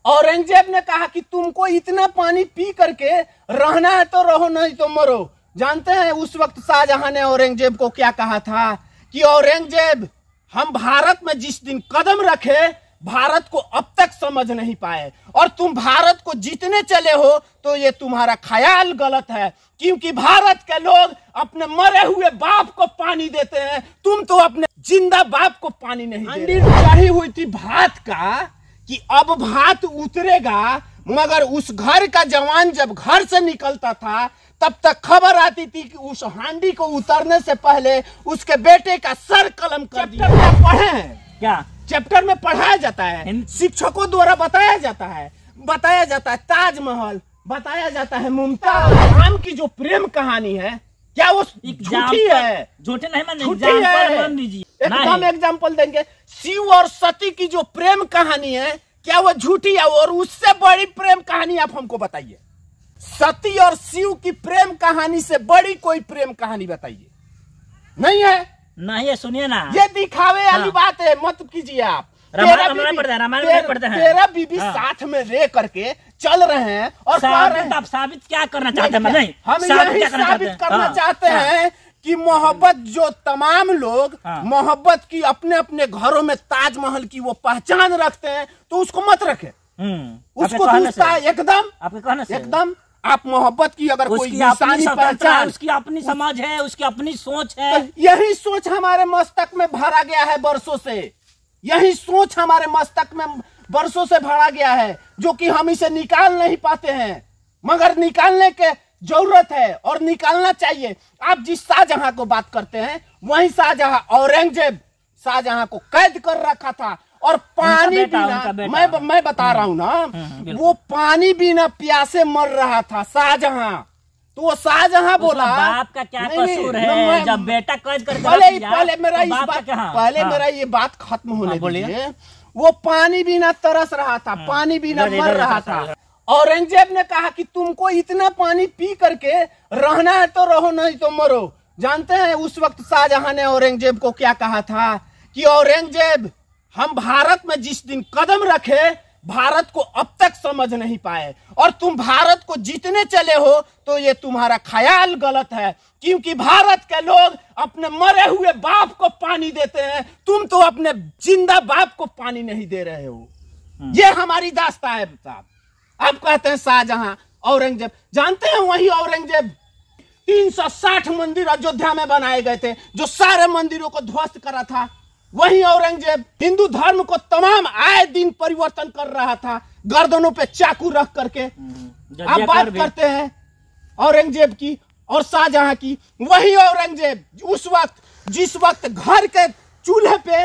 औरंगजेब ने कहा कि तुमको इतना पानी पी करके रहना है तो रहो, नहीं तो मरो। जानते हैं उस वक्त शाहजहां ने औरंगजेब को क्या कहा था कि औरंगजेब, हम भारत में जिस दिन कदम रखे भारत को अब तक समझ नहीं पाए, और तुम भारत को जीतने चले हो तो ये तुम्हारा ख्याल गलत है, क्योंकि भारत के लोग अपने मरे हुए बाप को पानी देते हैं, तुम तो अपने जिंदा बाप को पानी नहीं दे रहे। चढ़ी हुई थी भात का कि अब भात उतरेगा, मगर उस घर का जवान जब घर से निकलता था तब तक खबर आती थी कि उस हांडी को उतरने से पहले उसके बेटे का सर कलम कर दिया। पढ़े हैं क्या? चैप्टर में पढ़ाया जाता है, शिक्षकों द्वारा बताया जाता है ताजमहल, बताया जाता है मुमताज। राम की जो प्रेम कहानी है क्या वो झूठी है? झूठी नहीं, एकदम एग्जाम्पल देंगे। शिव और सती की जो प्रेम कहानी है क्या वो झूठी है? और उससे बड़ी प्रेम कहानी आप हमको बताइए। सती और शिव की प्रेम कहानी से बड़ी कोई प्रेम कहानी बताइए। नहीं है? नहीं है, सुनिए ना, ये दिखावे वाली बात है, मत कीजिए आप। तेरा बीबी साथ में रह करके चल रहे हैं और आप साबित क्या करना चाहते हैं? हम यही साबित करना चाहते हैं कि मोहब्बत, जो तमाम लोग मोहब्बत की अपने अपने घरों में ताजमहल की वो पहचान रखते हैं तो उसको मत रखे, उसको दूसरा एकदम आप मोहब्बत की अगर कोई निशानी पहचान, उसकी अपनी समझ है, उसकी अपनी सोच है। यही सोच हमारे मस्तक में भरा गया है बरसों से, यही सोच हमारे मस्तक में बरसों से भरा गया है, जो कि हम इसे निकाल नहीं पाते हैं, मगर निकालने के जरूरत है और निकालना चाहिए। आप जिस शाहजहां को बात करते हैं वही शाहजहां, औरंगजेब शाहजहां को कैद कर रखा था और पानी बिना, मैं बता रहा हूं ना, वो पानी बिना प्यासे मर रहा था शाहजहां। तो वो शाहजहां बोला बाप का क्या कसूर है जब बेटा कैद कर पहले मेरा ये बात खत्म होने दीजिए। वो पानी बिना तरस रहा था, पानी बिना मर रहा था। औरंगजेब ने कहा कि तुमको इतना पानी पी करके रहना है तो रहो, नहीं तो मरो। जानते हैं उस वक्त शाहजहां ने औरंगजेब को क्या कहा था कि औरंगजेब, हम भारत में जिस दिन कदम रखे भारत को अब तक समझ नहीं पाए, और तुम भारत को जीतने चले हो तो ये तुम्हारा ख्याल गलत है, क्योंकि भारत के लोग अपने मरे हुए बाप को पानी देते हैं, तुम तो अपने जिंदा बाप को पानी नहीं दे रहे हो। ये हमारी दास्तां है साहब। आप कहते हैं शाहजहां, औरंगजेब। जानते हैं वही औरंगजेब 360 मंदिर अयोध्या में बनाए गए थे, जो सारे मंदिरों को ध्वस्त करा था। वही औरंगजेब हिंदू धर्म को तमाम आए दिन परिवर्तन कर रहा था, गर्दनों पे चाकू रख करके। आप बात करते हैं औरंगजेब की और शाहजहां की। वही औरंगजेब उस वक्त, जिस वक्त घर के चूल्हे पे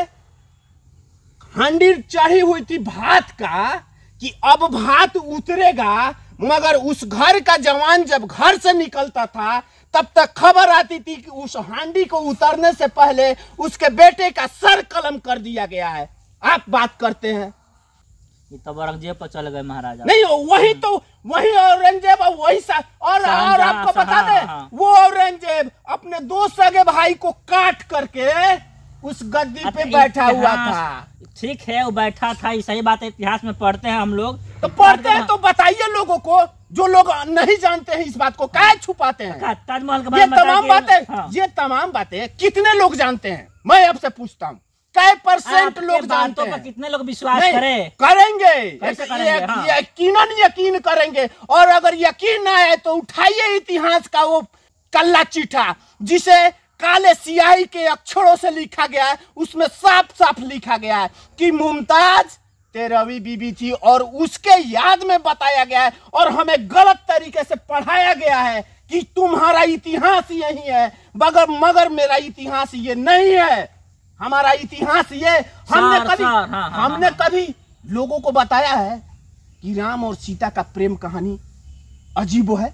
हांडी चढ़ी हुई थी भात का कि अब भात उतरेगा, मगर उस घर का जवान जब घर से निकलता था तब तक खबर आती थी कि उस हांडी को उतरने से पहले उसके बेटे का सर कलम कर दिया गया है। आप बात करते हैं तब औरंगजेब पर चले गए महाराजा। नहीं, वही औरंगजेब और आपको बता दें, वो औरंगजेब अपने दो सगे भाई को काट करके उस गद्दी पे बैठा हुआ था। ठीक है, वो बैठा था, सही बात है, इतिहास में पढ़ते हैं हम लोग। तो पढ़ते हैं तो बताइए लोगों को, जो लोग नहीं जानते हैं इस बात को, क्या छुपाते हैं? ताजमहल के बारे में ये तमाम बातें कितने लोग जानते हैं? मैं आपसे पूछता हूँ, क्या परसेंट लोग जानते हैं? कितने लोग विश्वास करेंगे? यकीन करेंगे। और अगर यकीन ना आए तो उठाइए इतिहास का वो कल्ला चिट्ठा जिसे काले सियाही के अक्षरों से लिखा गया है। उसमें साफ साफ लिखा गया है कि मुमताज 13वीं बीबी थी, और उसके याद में बताया गया है और हमें गलत तरीके से पढ़ाया गया है कि तुम्हारा इतिहास यही है, मगर मेरा इतिहास ये नहीं है। हमारा इतिहास ये, हमने कभी लोगों को बताया है कि राम और सीता का प्रेम कहानी अजीब है?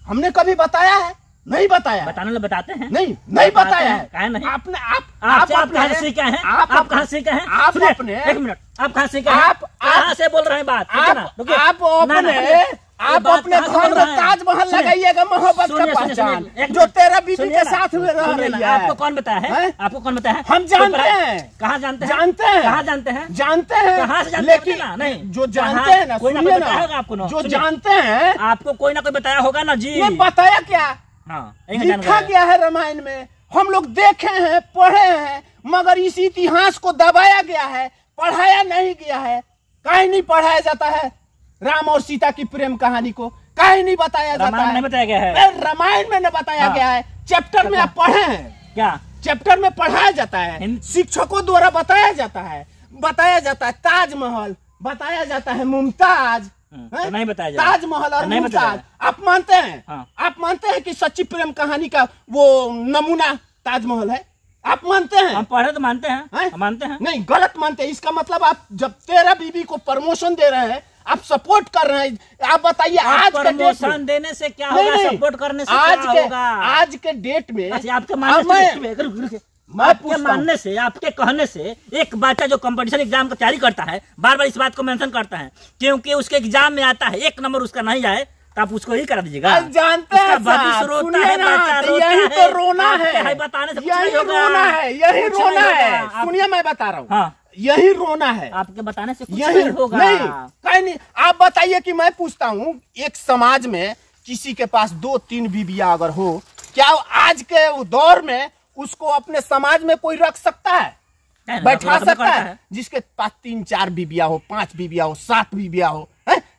हमने कभी बताया है? नहीं बताया। बताने लगे बताते हैं, नहीं बताया है। आप कहाँ से सीखे हैं? आप कहाँ से सीखे हैं? एक मिनट, आप कहाँ से सीखे हैं? आप कहाँ से बोल रहे हैं बात? आप अपने घर में ताजमहल लगाइएगा मोहब्बत का पहचान, जो तेरा बीबी के साथ में रह रही है। आपको कौन बताया है? आपको कौन बताया है? हम जानते हैं। कहाँ जानते हैं? जानते हैं। कहाँ जानते हैं? जानते हैं। कहाँ से जानते हैं? लेकिन नहीं, जो जानते हैं ना, सुनिए ना, आपको जो जानते हैं आपको कोई ना कोई बताया होगा ना जी। ये बताया क्या? हाँ, लिखा गया है रामायण में, हम लोग देखे हैं, पढ़े हैं, मगर इस इतिहास को दबाया गया है, पढ़ाया नहीं गया है। काहे नहीं पढ़ाया जाता है राम और सीता की प्रेम कहानी को? काहे नहीं बताया जाता है? नहीं बताया गया है, रामायण में न बताया गया है। चैप्टर में आप पढ़े हैं क्या? चैप्टर में पढ़ाया जाता है, शिक्षकों द्वारा बताया जाता है ताजमहल, बताया जाता है मुमताज, तो नहीं बताया ताजमहल और मुमताज। आप मानते हैं? हाँ। आप मानते हैं कि सच्ची प्रेम कहानी का वो नमूना ताजमहल है? आप मानते हैं? हम पढ़े तो मानते हैं, मानते हैं। नहीं, गलत मानते हैं। इसका मतलब आप जब तेरा बीबी को प्रमोशन दे रहे हैं, आप सपोर्ट कर रहे हैं। आप बताइए आज के डेट में देने से क्या होगा? सपोर्ट करने से क्या होगा? आज के डेट में आपके मानने से, आपके कहने से एक बच्चा जो कंपटीशन एग्जाम का तैयारी करता है बार बार इस बात को मेंशन करता है, क्योंकि उसके एग्जाम में आता है 1 नंबर उसका नहीं आए तो आप उसको ही करा दीजिएगा। जानते हैं, यही तो रोना है, बताने से यही रोना है, यही रोना है। सुनिए, मैं बता रहा हूँ, यही रोना है। आपके बताने से कुछ यही नहीं होगा। नहीं, कहीं नहीं। आप बताइए कि मैं पूछता हूँ, एक समाज में किसी के पास 2-3 बीबियां अगर हो, क्या आज के दौर में उसको अपने समाज में कोई रख सकता है? बैठा सकता है? जिसके पास 3-4 बीबियां हो, 5 बीबियां हो, 7 बीबियां हो,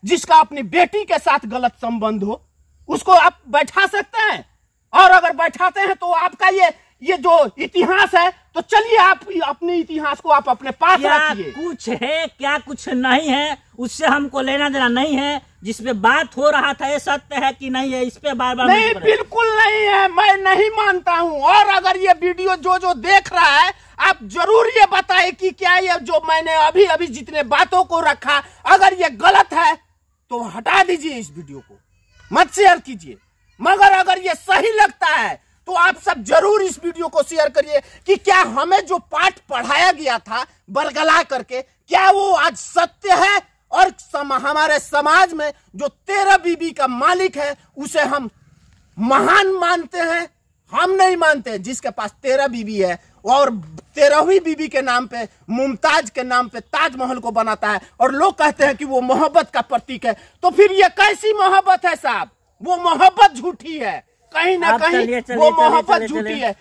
जिसका अपनी बेटी के साथ गलत संबंध हो, उसको आप बैठा सकते हैं? और अगर बैठाते हैं तो आपका ये जो इतिहास है, तो चलिए आप अपने इतिहास को आप अपने पास रखिए। कुछ है क्या कुछ नहीं है, उससे हमको लेना देना नहीं है। जिसपे बात हो रहा था ये सत्य है कि नहीं है, इस पे बार बार नहीं, बिल्कुल नहीं है, मैं नहीं मानता हूँ। और अगर ये वीडियो जो देख रहा है, आप जरूर ये बताएं कि क्या ये जो मैंने अभी अभी जितने बातों को रखा, अगर ये गलत है तो हटा दीजिए, इस वीडियो को मत शेयर कीजिए। मगर अगर ये सही लगता है तो आप सब जरूर इस वीडियो को शेयर करिए कि क्या हमें जो पाठ पढ़ाया गया था बरगला करके, क्या वो आज सत्य है? और हमारे समाज में जो 13 बीबी का मालिक है उसे हम महान मानते हैं? हम नहीं मानते। जिसके पास 13 बीबी है और 13वीं बीबी के नाम पे, मुमताज के नाम पे ताजमहल को बनाता है और लोग कहते हैं कि वो मोहब्बत का प्रतीक है, तो फिर ये कैसी मोहब्बत है साहब? वो मोहब्बत झूठी है, कहीं ना कहीं वो मोहब्बत झूठी है।